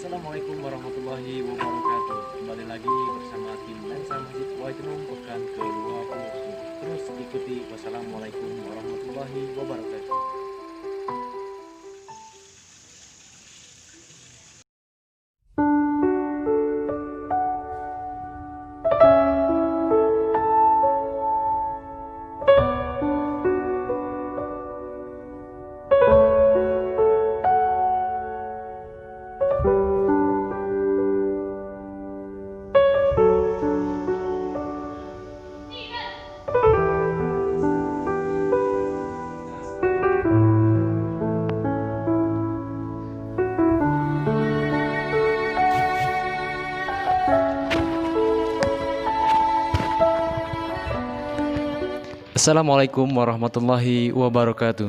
Assalamualaikum warahmatullahi wabarakatuh. Kembali lagi bersama tim Lensa Masjid Waitunung pekan ke-20. Terus ikuti. Wassalamualaikum warahmatullahi wabarakatuh. Assalamualaikum warahmatullahi wabarakatuh.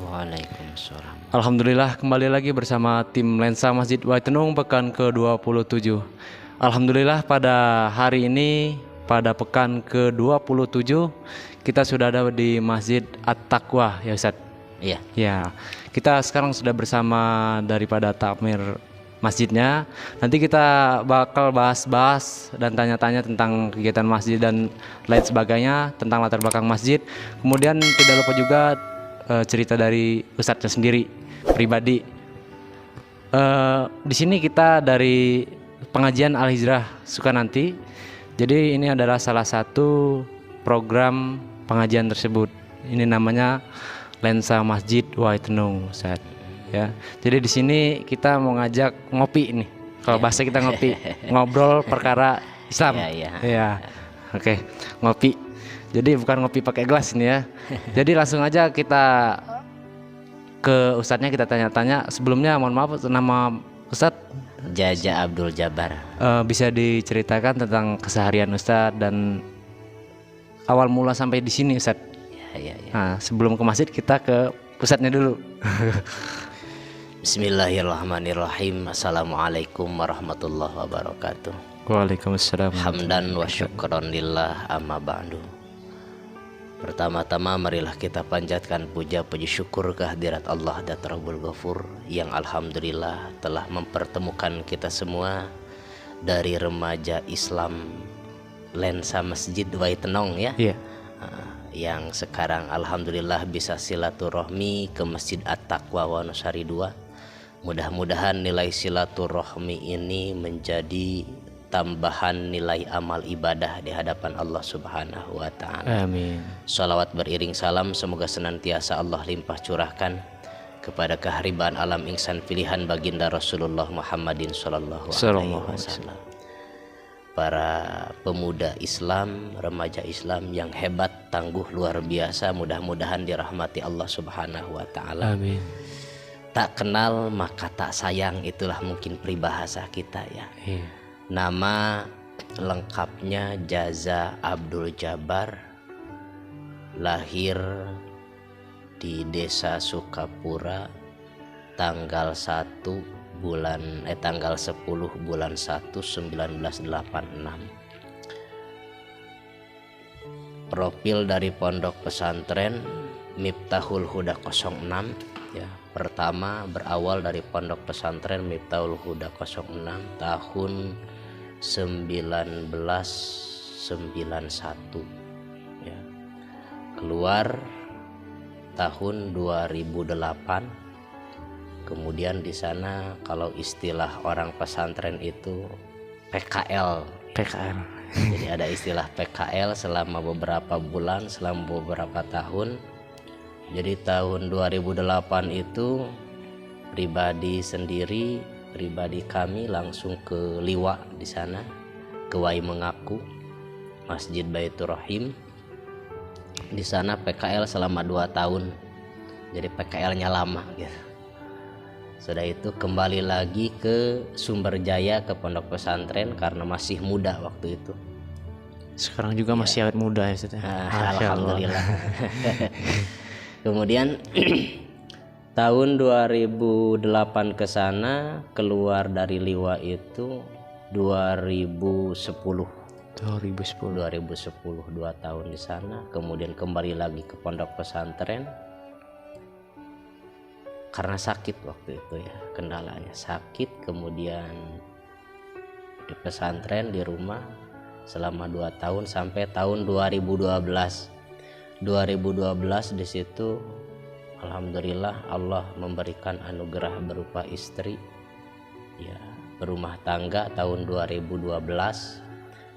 Waalaikumsalam. Alhamdulillah kembali lagi bersama tim Lensa Masjid Waitunung pekan ke-27. Alhamdulillah pada hari ini pada pekan ke-27 kita sudah ada di Masjid At-Taqwa ya Ustaz. Iya. Ya, kita sekarang sudah bersama daripada takmir masjidnya. Nanti kita bakal bahas-bahas dan tanya-tanya tentang kegiatan masjid dan lain sebagainya, tentang latar belakang masjid. Kemudian tidak lupa juga cerita dari Ustadznya sendiri pribadi. Di sini kita dari pengajian Al Hijrah Sukananti. Jadi ini adalah salah satu program pengajian tersebut. Ini namanya Lensa Masjid Waitunung, Ustaz. Ya, jadi di sini kita mau ngajak ngopi nih. Kalau bahasa kita ngopi, ngobrol perkara Islam. Ya. Oke, ngopi. Jadi bukan ngopi pakai gelas ini ya. Jadi langsung aja kita ke Ustadznya, kita tanya-tanya. Sebelumnya mohon maaf, nama Ustadz Jaja Abdul Jabbar. Bisa diceritakan tentang keseharian Ustadz dan awal mula sampai di sini Ustadz. Ya. Nah, sebelum ke masjid kita ke Ustadznya dulu. Bismillahirrahmanirrahim. Assalamualaikum warahmatullahi wabarakatuh. Waalaikumsalam. Hamdan wa syukran lillah amma ba'du. Pertama-tama marilah kita panjatkan puja puji syukur kehadirat Allah dan Rabbul Ghafur yang alhamdulillah telah mempertemukan kita semua dari remaja Islam Lensa Masjid Waitunung ya. Iya. Yang sekarang alhamdulillah bisa silaturahmi ke Masjid At-Taqwa Wonosari 2. Mudah-mudahan nilai silaturahmi ini menjadi tambahan nilai amal ibadah di hadapan Allah Subhanahu wa taala. Amin. Shalawat beriring salam semoga senantiasa Allah limpah curahkan kepada keharibaan alam insan pilihan baginda Rasulullah Muhammadin sallallahu alaihi wasallam. Para pemuda Islam, remaja Islam yang hebat, tangguh, luar biasa, mudah-mudahan dirahmati Allah Subhanahu wa taala. Amin. Tak kenal maka tak sayang, itulah mungkin peribahasa kita ya. Iya. Nama lengkapnya Jaza Abdul Jabbar, lahir di Desa Sukapura tanggal 10 bulan 1986. Profil dari pondok pesantren Miftahul Huda 06 ya. Pertama berawal dari pondok pesantren Miftahul Huda 06 tahun 1991 ya. Keluar tahun 2008. Kemudian di sana kalau istilah orang pesantren itu PKL. Jadi ada istilah PKL selama beberapa bulan, selama beberapa tahun. Jadi tahun 2008 itu pribadi kami langsung ke Liwa di sana, ke Wai Mengaku, Masjid Baitur Rahim. Di sana PKL selama 2 tahun. Jadi PKL-nya lama gitu. Sudah itu kembali lagi ke Sumberjaya, ke pondok pesantren karena masih muda waktu itu. Sekarang juga masih awet muda ya Ustaz. Alhamdulillah. Kemudian tahun 2008 ke sana, keluar dari Liwa itu 2010, 2 tahun di sana. Kemudian kembali lagi ke pondok pesantren. karena sakit waktu itu ya, kendalanya sakit, kemudian di pesantren di rumah selama 2 tahun sampai tahun 2012. 2012 di situ alhamdulillah Allah memberikan anugerah berupa istri ya, berumah tangga tahun 2012.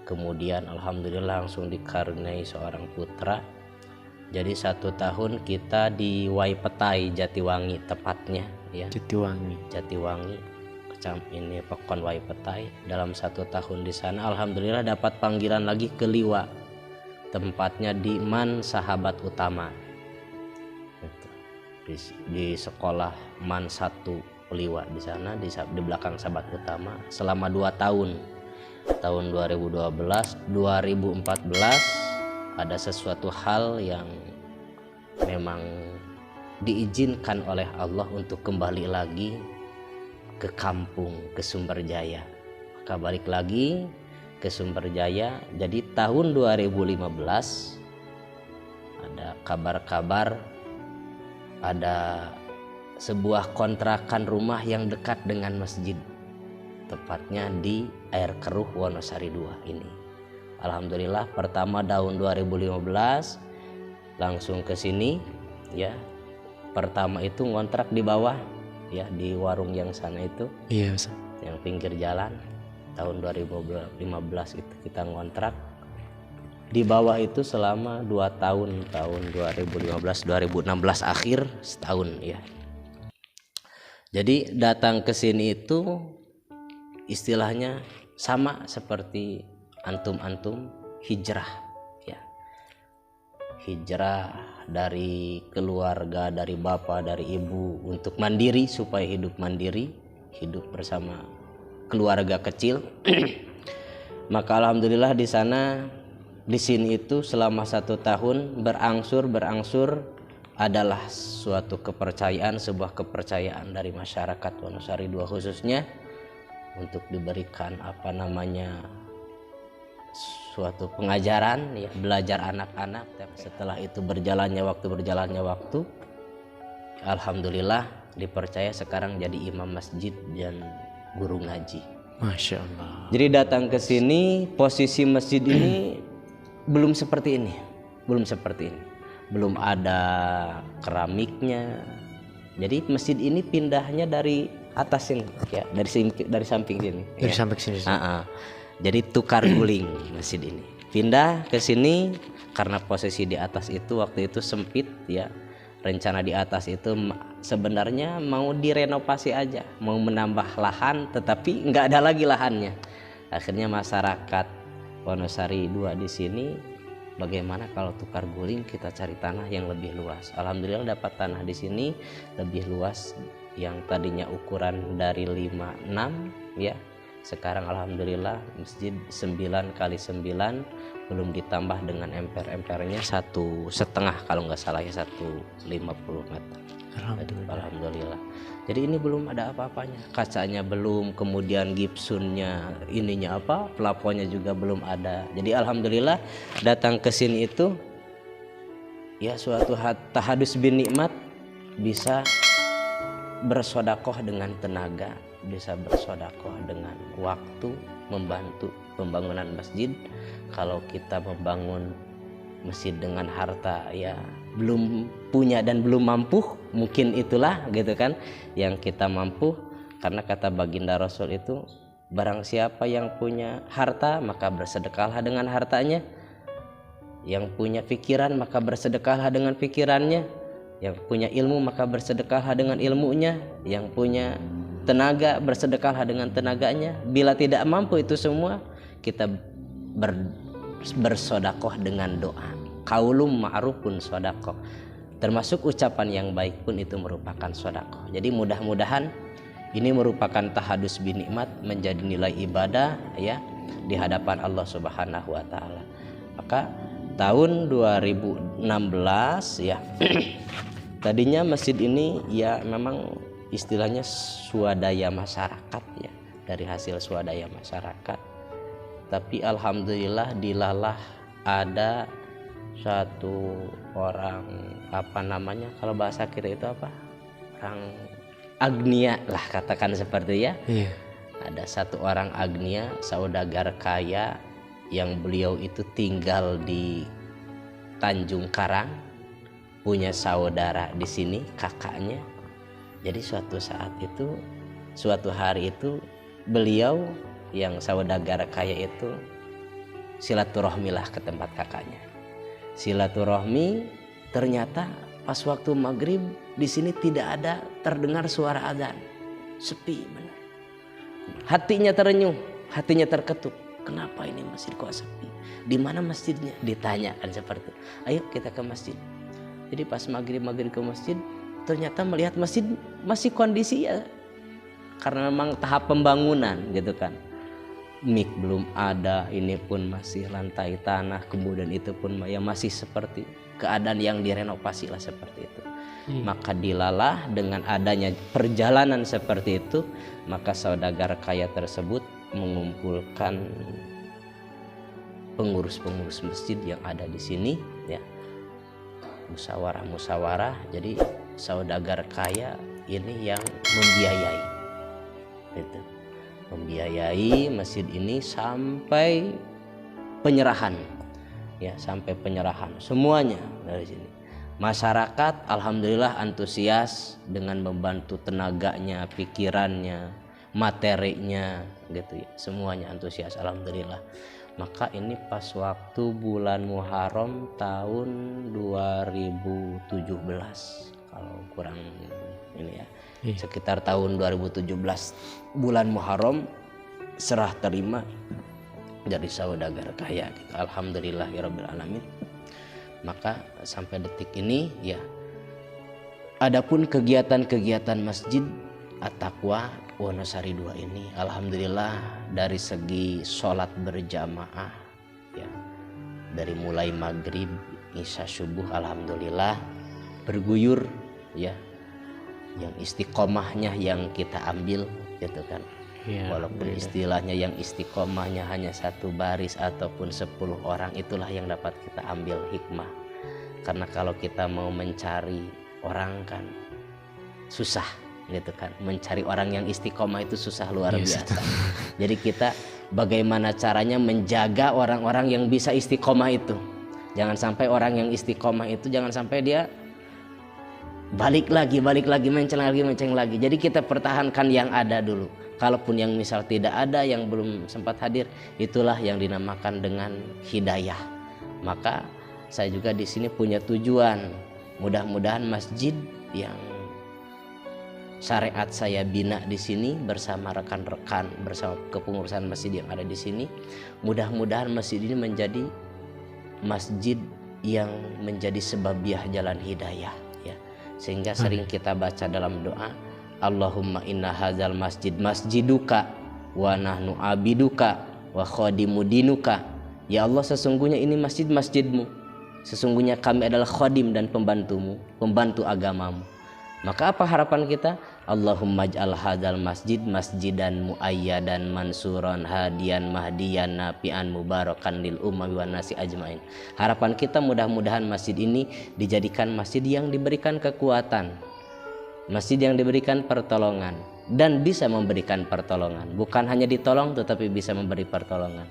Kemudian alhamdulillah langsung dikaruniai seorang putra. Jadi 1 tahun kita di Waipetai Jatiwangi tepatnya ya. Jatiwangi ini Pekon Waipetai. Dalam 1 tahun di sana alhamdulillah dapat panggilan lagi ke Liwa, tempatnya di MAN Sahabat Utama di sekolah MAN 1 Liwa di sana di belakang Sahabat Utama selama 2 tahun. Tahun 2012 2014 ada sesuatu hal yang memang diizinkan oleh Allah untuk kembali lagi ke kampung, ke Sumberjaya. Maka balik lagi ke Sumberjaya. Jadi tahun 2015 ada kabar-kabar ada sebuah kontrakan rumah yang dekat dengan masjid, tepatnya di Air Keruh Wonosari 2 ini. Alhamdulillah pertama tahun 2015 langsung ke sini ya. Pertama itu ngontrak di bawah ya, di warung yang sana itu. Iya, Ustaz. Yang pinggir jalan. Tahun 2015 itu kita ngontrak di bawah itu selama 2 tahun, tahun 2015 2016 akhir setahun ya. Jadi datang ke sini itu istilahnya sama seperti antum-antum hijrah ya. Hijrah dari keluarga, dari bapak, dari ibu untuk mandiri, supaya hidup mandiri, hidup bersama keluarga kecil. Maka alhamdulillah di sana, di sini itu selama 1 tahun berangsur adalah suatu kepercayaan, sebuah kepercayaan dari masyarakat Wonosari 2 khususnya untuk diberikan suatu pengajaran ya, belajar anak-anak. Setelah itu berjalannya waktu alhamdulillah dipercaya sekarang jadi imam masjid dan guru ngaji. Masya Allah. Jadi datang ke sini posisi masjid ini belum seperti ini. Belum ada keramiknya. Jadi masjid ini pindahnya dari atas ini ya, dari samping sini. Dari samping sini. Jadi tukar guling masjid ini. Pindah ke sini karena posisi di atas itu waktu itu sempit ya. Rencana di atas itu sebenarnya mau direnovasi aja, mau menambah lahan, tetapi nggak ada lagi lahannya. Akhirnya masyarakat Wonosari 2 di sini, bagaimana kalau tukar guling kita cari tanah yang lebih luas. Alhamdulillah dapat tanah di sini lebih luas, yang tadinya ukuran dari 5-6 ya. Sekarang alhamdulillah masjid 9x9, belum ditambah dengan emper-empernya 1,5 kalau nggak salah ya, 150 meter. Alhamdulillah. Jadi ini belum ada apa-apanya, kacanya belum, kemudian gipsunnya, plafonnya juga belum ada. Jadi alhamdulillah datang ke sini itu ya suatu tahadus bin nikmat, bisa bersodakoh dengan tenaga, bisa bersodakoh dengan waktu, membantu pembangunan masjid. Kalau kita membangun masjid dengan harta ya belum punya dan belum mampu, mungkin itulah gitu kan yang kita mampu. Karena kata baginda Rasul itu, barang siapa yang punya harta maka bersedekahlah dengan hartanya, yang punya pikiran maka bersedekahlah dengan pikirannya, yang punya ilmu maka bersedekahlah dengan ilmunya, yang punya tenaga bersedekahlah dengan tenaganya. Bila tidak mampu itu semua, kita bersodakoh dengan doa. Qaulum ma'rufun sodakoh, termasuk ucapan yang baik pun itu merupakan sodakoh. Jadi mudah-mudahan ini merupakan tahadus bin nikmat, menjadi nilai ibadah ya di hadapan Allah Subhanahu wa taala. Maka tahun 2016 ya tadinya masjid ini ya memang istilahnya swadaya masyarakat ya, dari hasil swadaya masyarakat. Tapi alhamdulillah dilalah ada satu orang kalau bahasa kira itu orang agnia lah, katakan seperti ya. Iya. Ada satu orang agnia, saudagar kaya, yang beliau itu tinggal di Tanjung Karang, punya saudara di sini, kakaknya. Jadi suatu hari itu beliau yang saudagar kaya itu silaturahmilah ke tempat kakaknya. Silaturahmi, ternyata pas waktu maghrib di sini tidak ada terdengar suara azan, sepi benar. Hatinya terenyuh, hatinya terketuk. Kenapa ini masjid kok sepi? Di mana masjidnya? Ditanyakan seperti itu. Ayo kita ke masjid. Jadi pas maghrib ke masjid, ternyata melihat masjid masih kondisi ya, karena memang tahap pembangunan gitu kan. Mik belum ada, ini pun masih lantai tanah, kemudian itu pun ya masih seperti keadaan yang direnovasi lah seperti itu. Maka dilalah dengan adanya perjalanan seperti itu, maka saudagar kaya tersebut mengumpulkan pengurus-pengurus masjid yang ada di sini ya, musyawarah. Jadi saudagar kaya ini yang membiayai itu, membiayai masjid ini sampai penyerahan ya, sampai penyerahan semuanya dari sini. Masyarakat alhamdulillah antusias dengan membantu tenaganya, pikirannya, materinya gitu ya, semuanya antusias alhamdulillah. Maka ini pas waktu bulan Muharram tahun 2017 kalau kurang ini ya, sekitar tahun 2017 bulan Muharram serah terima dari saudagar kaya gitu. Alhamdulillahirabbil alamin. Maka sampai detik ini ya, adapun kegiatan-kegiatan Masjid At-Taqwa Wonosari 2 ini alhamdulillah dari segi sholat berjamaah ya, dari mulai maghrib isya subuh alhamdulillah berguyur ya, yang istiqomahnya yang kita ambil gitu kan ya, walaupun istilahnya yang istiqomahnya hanya satu baris ataupun 10 orang, itulah yang dapat kita ambil hikmah. Karena kalau kita mau mencari orang kan susah gitu kan, mencari orang yang istiqomah itu susah luar biasa. Jadi kita bagaimana caranya menjaga orang-orang yang bisa istiqomah itu. Jangan sampai orang yang istiqomah itu jangan sampai dia balik lagi menceng lagi. Jadi kita pertahankan yang ada dulu. Kalaupun yang misal tidak ada, yang belum sempat hadir, itulah yang dinamakan dengan hidayah. Maka saya juga di sini punya tujuan, mudah-mudahan masjid yang syariat saya bina di sini bersama rekan-rekan, bersama kepengurusan masjid yang ada di sini, mudah-mudahan masjid ini menjadi masjid yang menjadi sebabiah jalan hidayah ya. Sehingga sering kita baca dalam doa, Allahumma inna hadzal masjid masjiduka wa nahnu abiduka wa khadimu dinuka. Ya Allah, sesungguhnya ini masjid masjidmu, sesungguhnya kami adalah khadim dan pembantumu, pembantu agamamu. Maka apa harapan kita? Allahumma ij'al hadzal masjid masjidan muayyadan mansuran hadiyan mahdiyan nafi'an mubarakan lil ummi wan nasi ajmain. Harapan kita mudah-mudahan masjid ini dijadikan masjid yang diberikan kekuatan, masjid yang diberikan pertolongan dan bisa memberikan pertolongan, bukan hanya ditolong tetapi bisa memberi pertolongan.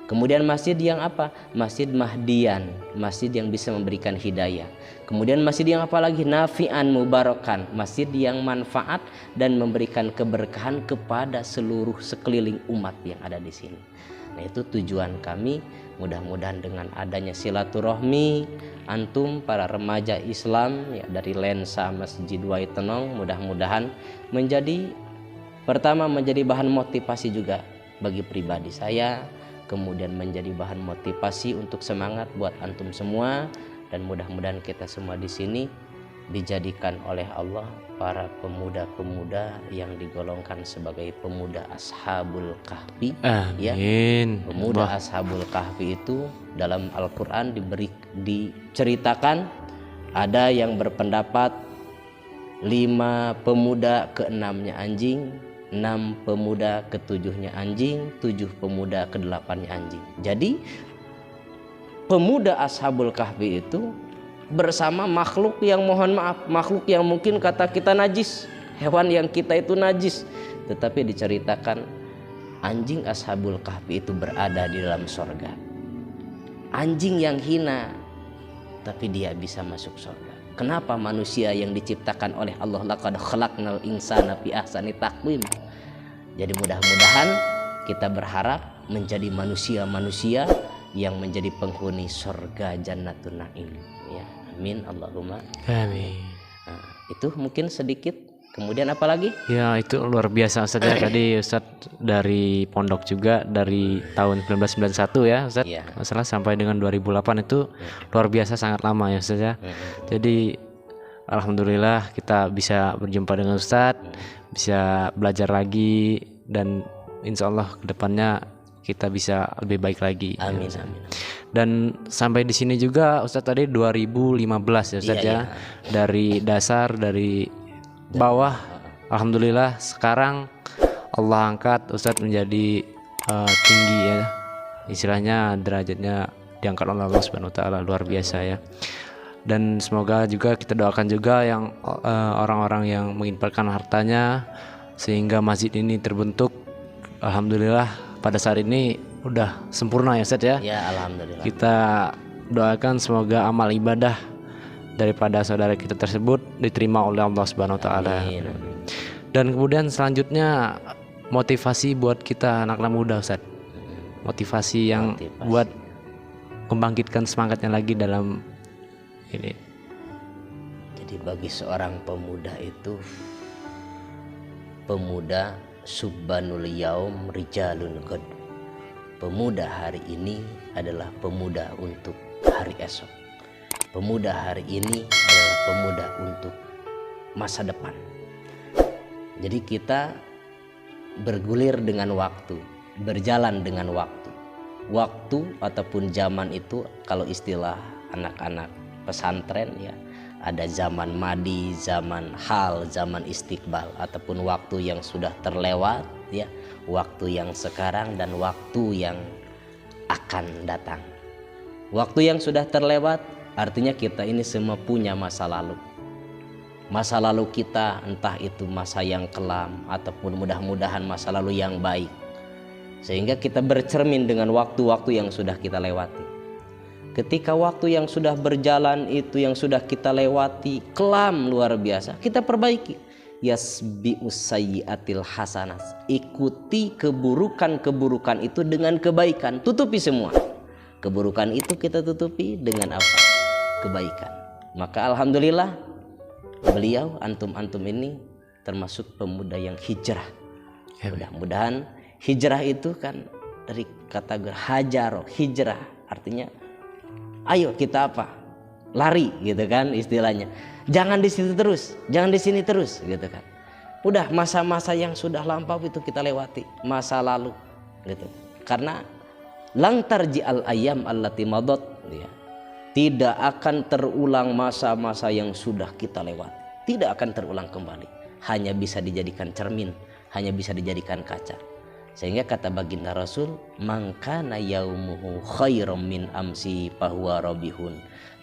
Kemudian masjid yang apa? Masjid mahdiyan, masjid yang bisa memberikan hidayah. Kemudian masjid yang apa lagi? Nafi'an mubarakan, masjid yang manfaat dan memberikan keberkahan kepada seluruh sekeliling umat yang ada di sini. Nah, itu tujuan kami. Mudah-mudahan dengan adanya silaturahmi antum para remaja Islam ya, dari lensa Masjid Waitenong, mudah-mudahan menjadi pertama menjadi bahan motivasi juga bagi pribadi saya, kemudian menjadi bahan motivasi untuk semangat buat antum semua, dan mudah-mudahan kita semua di sini dijadikan oleh Allah para pemuda-pemuda yang digolongkan sebagai pemuda Ashabul Kahfi. Ya, pemuda Ashabul Kahfi itu dalam Al-Quran diceritakan ada yang berpendapat 5 pemuda ke-6-nya anjing, 6 pemuda ke-7-nya anjing, 7 pemuda ke-8-nya anjing. Jadi pemuda Ashabul Kahfi itu bersama makhluk yang mohon maaf, makhluk yang mungkin kata kita najis, hewan yang kita itu najis, tetapi diceritakan anjing Ashabul Kahfi itu berada di dalam sorga. Anjing yang hina tapi dia bisa masuk sorga. Kenapa manusia yang diciptakan oleh Allah laqad khalaqnal insana fi ahsani taqwim. Jadi mudah-mudahan kita berharap menjadi manusia-manusia yang menjadi penghuni surga Jannatun Naim ya. Amin Allahumma Amin. Nah, itu mungkin sedikit. Kemudian apa lagi? Ya itu luar biasa Ustaz ya. Tadi Ustaz dari pondok juga dari tahun 1991 ya Ustaz. Iya. Masalah sampai dengan 2008 itu luar biasa, sangat lama ya Ustaz ya. Jadi alhamdulillah kita bisa berjumpa dengan Ustaz, bisa belajar lagi, dan insya Allah kedepannya kita bisa lebih baik lagi. Amin, Ya, amin. dan sampai di sini juga Ustaz tadi 2015 ya Ustaz Iya, ya. iya. Dari dasar, dari bawah, alhamdulillah sekarang Allah angkat Ustaz menjadi tinggi ya. Istilahnya derajatnya diangkat oleh Allah Subhanahu wa taala, luar biasa ya. Dan semoga juga kita doakan juga yang orang-orang yang menginfakkan hartanya sehingga masjid ini terbentuk. Alhamdulillah pada saat ini udah sempurna ya Ustaz ya. Ya alhamdulillah. Kita doakan semoga amal ibadah daripada saudara kita tersebut diterima oleh Allah Subhanahu wa taala. Amin. Dan kemudian selanjutnya motivasi buat kita anak-anak muda Ustaz. Motivasi yang Motivasi. buat membangkitkan semangatnya lagi dalam ini. Jadi bagi seorang pemuda itu, pemuda subbanul yaum rijalun ghad. Pemuda hari ini adalah pemuda untuk hari esok. Pemuda hari ini adalah pemuda untuk masa depan. Jadi kita bergulir dengan waktu, berjalan dengan waktu. Waktu ataupun zaman itu kalau istilah anak-anak pesantren ya, ada zaman madi, zaman hal, zaman istiqbal, ataupun waktu yang sudah terlewat ya, waktu yang sekarang dan waktu yang akan datang. Waktu yang sudah terlewat artinya kita ini semua punya masa lalu. Masa lalu kita entah itu masa yang kelam ataupun mudah-mudahan masa lalu yang baik. Sehingga kita bercermin dengan waktu-waktu yang sudah kita lewati. Ketika waktu yang sudah berjalan itu yang sudah kita lewati kelam luar biasa, kita perbaiki. Yasbi'us sayyi'atil hasanas. Ikuti keburukan-keburukan itu dengan kebaikan, tutupi semua. Keburukan itu kita tutupi dengan apa? Kebaikan. Maka alhamdulillah beliau antum-antum ini termasuk pemuda yang hijrah. Mudah-mudahan hijrah itu kan dari kata hajar, hijrah artinya ayo kita apa? Lari gitu kan istilahnya. Jangan di situ terus, jangan di sini terus gitu kan. Udah masa-masa yang sudah lampau itu kita lewati, masa lalu gitu. Karena lang tarji'al ayyam allati madat ya. Tidak akan terulang masa-masa yang sudah kita lewati. Tidak akan terulang kembali. Hanya bisa dijadikan cermin, hanya bisa dijadikan kaca. Sehingga kata baginda Rasul, mangkana yaumuhu khairum min amsi fahuwa rabihun.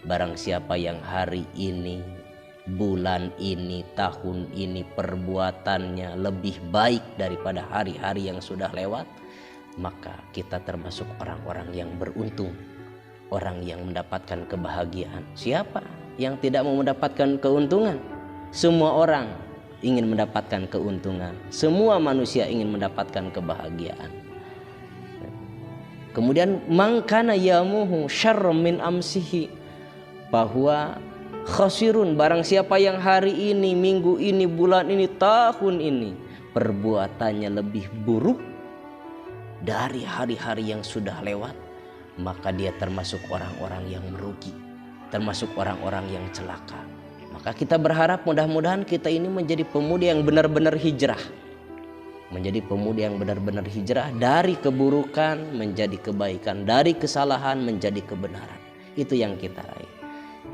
Barang siapa yang hari ini, bulan ini, tahun ini perbuatannya lebih baik daripada hari-hari yang sudah lewat, maka kita termasuk orang-orang yang beruntung, orang yang mendapatkan kebahagiaan. Siapa yang tidak mau mendapatkan keuntungan? Semua orang ingin mendapatkan keuntungan. Semua manusia ingin mendapatkan kebahagiaan. Kemudian mangkana yamuhu syarrum min amsihi bahwa khasirun. Barang siapa yang hari ini, minggu ini, bulan ini, tahun ini perbuatannya lebih buruk dari hari-hari yang sudah lewat, maka dia termasuk orang-orang yang merugi, termasuk orang-orang yang celaka. Maka kita berharap mudah-mudahan kita ini menjadi pemuda yang benar-benar hijrah. Menjadi pemuda yang benar-benar hijrah dari keburukan menjadi kebaikan, dari kesalahan menjadi kebenaran. Itu yang kita raih.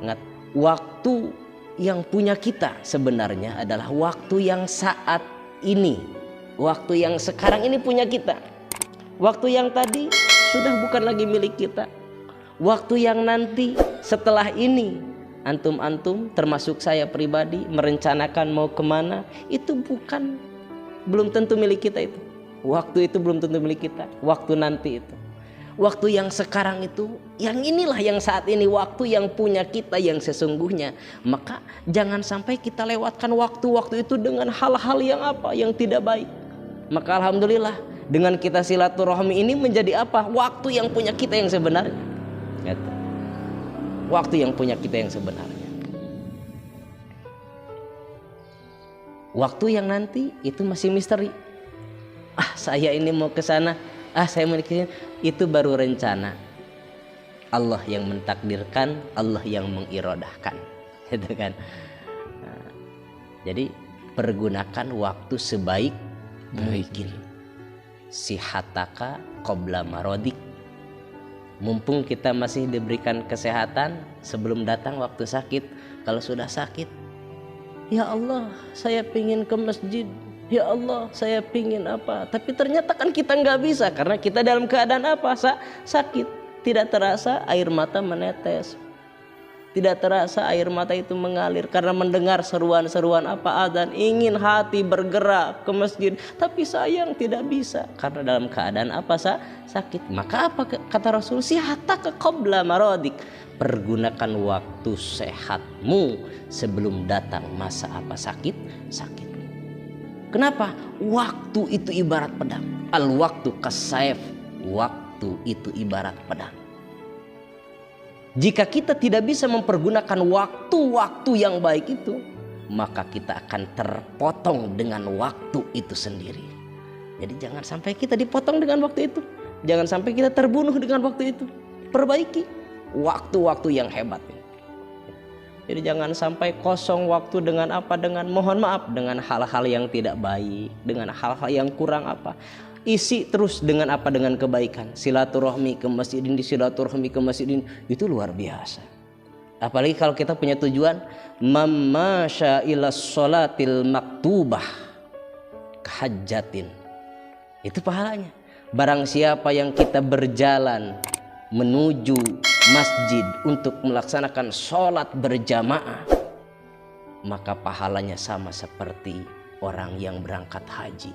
Ingat, waktu yang punya kita sebenarnya adalah waktu yang saat ini. Waktu yang sekarang ini punya kita. Waktu yang tadi sudah bukan lagi milik kita. Waktu yang nanti setelah ini antum-antum termasuk saya pribadi merencanakan mau kemana, itu belum tentu milik kita itu. Waktu itu belum tentu milik kita. Waktu nanti itu. Waktu yang sekarang itu, yang inilah yang saat ini, waktu yang punya kita yang sesungguhnya. Maka jangan sampai kita lewatkan waktu-waktu itu dengan hal-hal yang yang tidak baik. Maka alhamdulillah dengan kita silaturahmi ini menjadi waktu yang punya kita yang sebenarnya. Gitu. Waktu yang punya kita yang sebenarnya. Waktu yang nanti itu masih misteri. Saya ini mau ke sana, saya mau ke sini, itu baru rencana. Allah yang mentakdirkan, Allah yang mengirodahkan, gitu kan. Jadi pergunakan waktu sebaik mungkin. Sihataka qabla marodik. Mumpung kita masih diberikan kesehatan sebelum datang waktu sakit. Kalau sudah sakit, ya Allah, saya pingin ke masjid. Ya Allah, saya pingin tapi ternyata kan kita nggak bisa karena kita dalam keadaan sakit. Tidak terasa air mata menetes, tidak terasa air mata itu mengalir karena mendengar seruan-seruan adzan, ingin hati bergerak ke masjid, tapi sayang tidak bisa karena dalam keadaan sakit. Maka kata Rasul, sihataka qabla maradik, pergunakan waktu sehatmu sebelum datang masa sakit. Kenapa? Waktu itu ibarat pedang. Al-waktu kasayf. Waktu itu ibarat pedang. Jika kita tidak bisa mempergunakan waktu-waktu yang baik itu, maka kita akan terpotong dengan waktu itu sendiri. Jadi jangan sampai kita dipotong dengan waktu itu. Jangan sampai kita terbunuh dengan waktu itu. Perbaiki waktu-waktu yang hebat. Jadi jangan sampai kosong waktu dengan mohon maaf, dengan hal-hal yang tidak baik, dengan hal-hal yang kurang Isi terus dengan dengan kebaikan. Silaturahmi ke masjid ini, silaturahmi ke masjid ini, itu luar biasa. Apalagi kalau kita punya tujuan mamasya ila sholatil maktubah kahajjatin. Itu pahalanya. Barang siapa yang kita berjalan menuju masjid untuk melaksanakan sholat berjamaah, maka pahalanya sama seperti orang yang berangkat haji.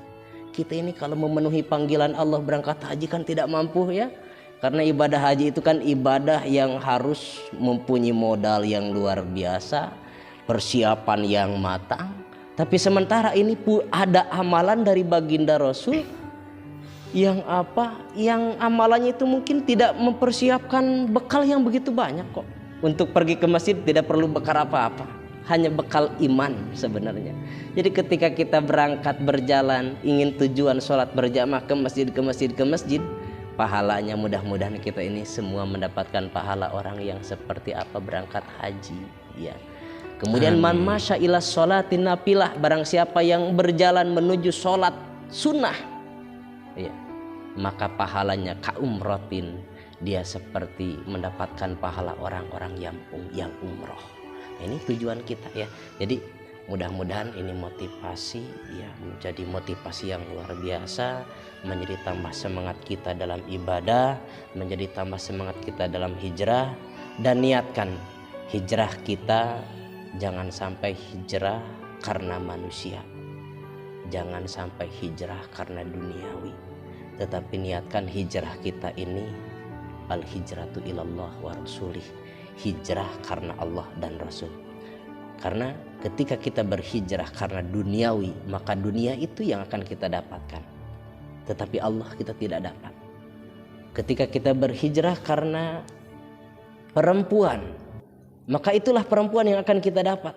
Kita ini kalau memenuhi panggilan Allah berangkat haji kan tidak mampu ya, karena ibadah haji itu kan ibadah yang harus mempunyai modal yang luar biasa, persiapan yang matang. Tapi sementara ini ada amalan dari baginda Rasul yang yang amalannya itu mungkin tidak mempersiapkan bekal yang begitu banyak kok. Untuk pergi ke masjid tidak perlu bekal apa-apa, hanya bekal iman sebenarnya. Jadi ketika kita berangkat berjalan ingin tujuan sholat berjamaah ke masjid, pahalanya mudah-mudahan kita ini semua mendapatkan pahala orang yang seperti berangkat haji ya. Kemudian man masya ila sholatin nafilah, barang siapa yang berjalan menuju sholat sunnah ya, maka pahalanya kaumrotin, dia seperti mendapatkan pahala orang-orang yang umroh. Ini tujuan kita ya. Jadi mudah-mudahan ini motivasi ya, menjadi motivasi yang luar biasa, menjadi tambah semangat kita dalam ibadah, menjadi tambah semangat kita dalam hijrah. Dan niatkan hijrah kita jangan sampai hijrah karena manusia, jangan sampai hijrah karena duniawi, tetapi niatkan hijrah kita ini al hijratu ilallah wa rasulih, hijrah karena Allah dan Rasul. Karena ketika kita berhijrah karena duniawi, maka dunia itu yang akan kita dapatkan, tetapi Allah kita tidak dapat. Ketika kita berhijrah karena perempuan, maka itulah perempuan yang akan kita dapat.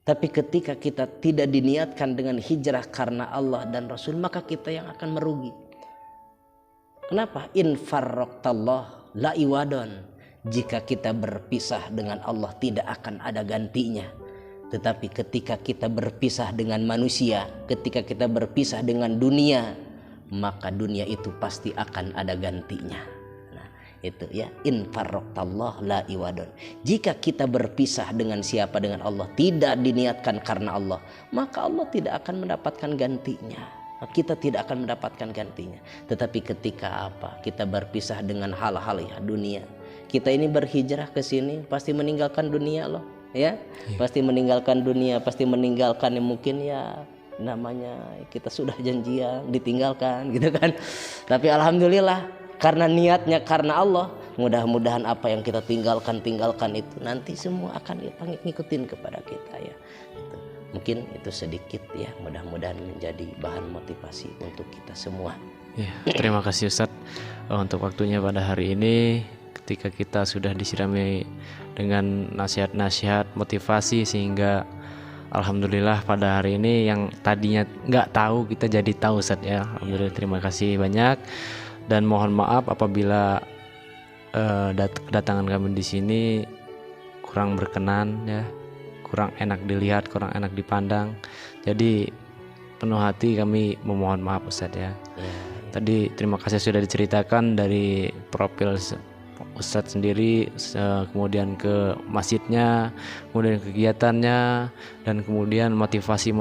Tapi ketika kita tidak diniatkan dengan hijrah karena Allah dan Rasul, maka kita yang akan merugi. Kenapa? In farraqtallah la iwadon. Jika kita berpisah dengan Allah tidak akan ada gantinya. Tetapi ketika kita berpisah dengan manusia, ketika kita berpisah dengan dunia, maka dunia itu pasti akan ada gantinya. Nah, itu ya, in farraqtallah la iwadon. Jika kita berpisah dengan siapa? Dengan Allah, tidak diniatkan karena Allah, maka Allah tidak akan mendapatkan gantinya. Kita tidak akan mendapatkan gantinya. Tetapi ketika kita berpisah dengan hal-hal ya dunia, Kita ini berhijrah ke sini pasti meninggalkan dunia loh, ya. Pasti meninggalkan dunia, pasti meninggalkan yang mungkin ya namanya kita sudah janjian ditinggalkan gitu kan. Tapi alhamdulillah karena niatnya karena Allah, mudah-mudahan apa yang kita tinggalkan itu nanti semua akan ngikutin kepada kita ya. Gitu. Mungkin itu sedikit ya, mudah-mudahan menjadi bahan motivasi untuk kita semua. Ya, terima kasih Ustadz untuk waktunya pada hari ini, ketika kita sudah disirami dengan nasihat-nasihat motivasi sehingga alhamdulillah pada hari ini yang tadinya nggak tahu kita jadi tahu Ustadz ya. Alhamdulillah, terima kasih banyak dan mohon maaf apabila kedatangan kami di sini kurang berkenan ya, kurang enak dilihat, kurang enak dipandang. Jadi penuh hati kami memohon maaf Ustadz ya. Tadi terima kasih sudah diceritakan dari profil Ustadz sendiri, kemudian ke masjidnya, kemudian kegiatannya, dan kemudian motivasi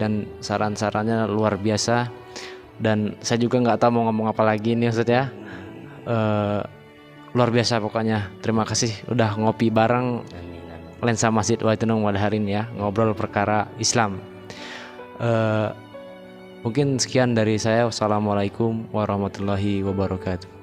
dan saran-sarannya luar biasa. Dan saya juga nggak tahu mau ngomong apa lagi nih Ustadz ya. Luar biasa pokoknya. Terima kasih udah ngopi bareng Lensa Masjid Wahidunung pada hari ini ya, ngobrol perkara Islam. Mungkin sekian dari saya. Wassalamualaikum warahmatullahi wabarakatuh.